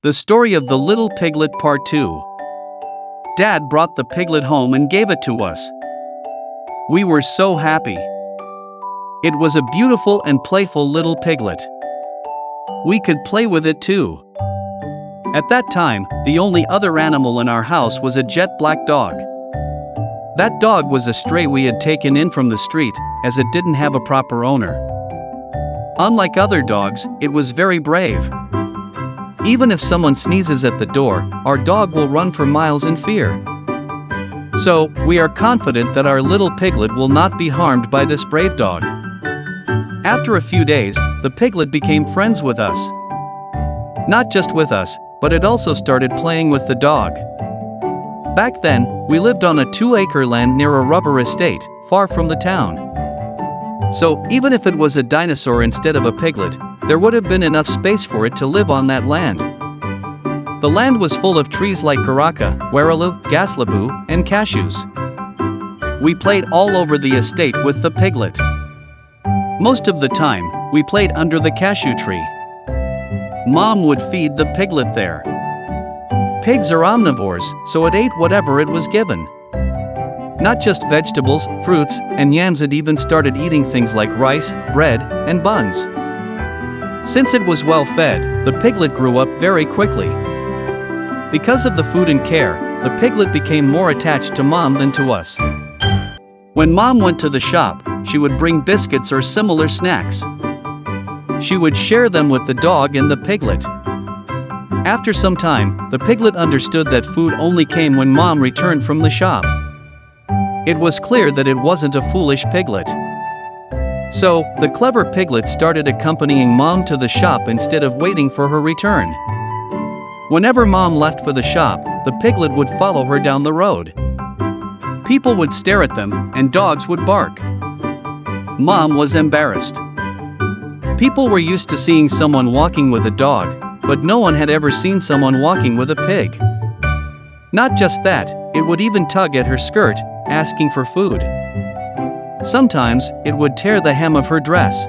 The Story of the Little Piglet Part 2. Dad brought the piglet home and gave it to us. We were so happy. It was a beautiful and playful little piglet. We could play with it too. At that time, the only other animal in our house was a jet black dog. That dog was a stray we had taken in from the street, as it didn't have a proper owner. Unlike other dogs, it was very brave. Even if someone sneezes at the door, our dog will run for miles in fear. So, we are confident that our little piglet will not be harmed by this brave dog. After a few days, the piglet became friends with us. Not just with us, but it also started playing with the dog. Back then, we lived on a 2-acre land near a rubber estate, far from the town. So, even if it was a dinosaur instead of a piglet, there would have been enough space for it to live on that land. The land was full of trees like caraca, waraloo, gaslaboo, and cashews. We played all over the estate with the piglet. Most of the time, we played under the cashew tree. Mom would feed the piglet there. Pigs are omnivores, so it ate whatever it was given. Not just vegetables, fruits, and yams, it even started eating things like rice, bread, and buns. Since it was well fed, the piglet grew up very quickly. Because of the food and care, the piglet became more attached to Mom than to us. When Mom went to the shop, she would bring biscuits or similar snacks. She would share them with the dog and the piglet. After some time, the piglet understood that food only came when Mom returned from the shop. It was clear that it wasn't a foolish piglet. So, the clever piglet started accompanying Mom to the shop instead of waiting for her return. Whenever Mom left for the shop, the piglet would follow her down the road. People would stare at them, and dogs would bark. Mom was embarrassed. People were used to seeing someone walking with a dog, but no one had ever seen someone walking with a pig. Not just that, it would even tug at her skirt, asking for food. Sometimes, it would tear the hem of her dress.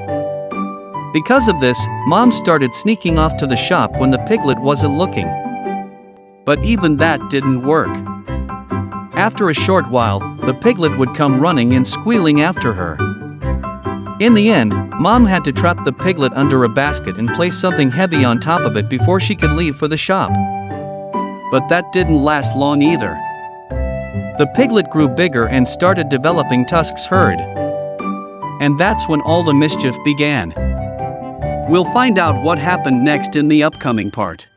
Because of this, Mom started sneaking off to the shop when the piglet wasn't looking. But even that didn't work. After a short while, the piglet would come running and squealing after her. In the end, Mom had to trap the piglet under a basket and place something heavy on top of it before she could leave for the shop. But that didn't last long either. The piglet grew bigger and started developing tusks herd. And that's when all the mischief began. We'll find out what happened next in the upcoming part.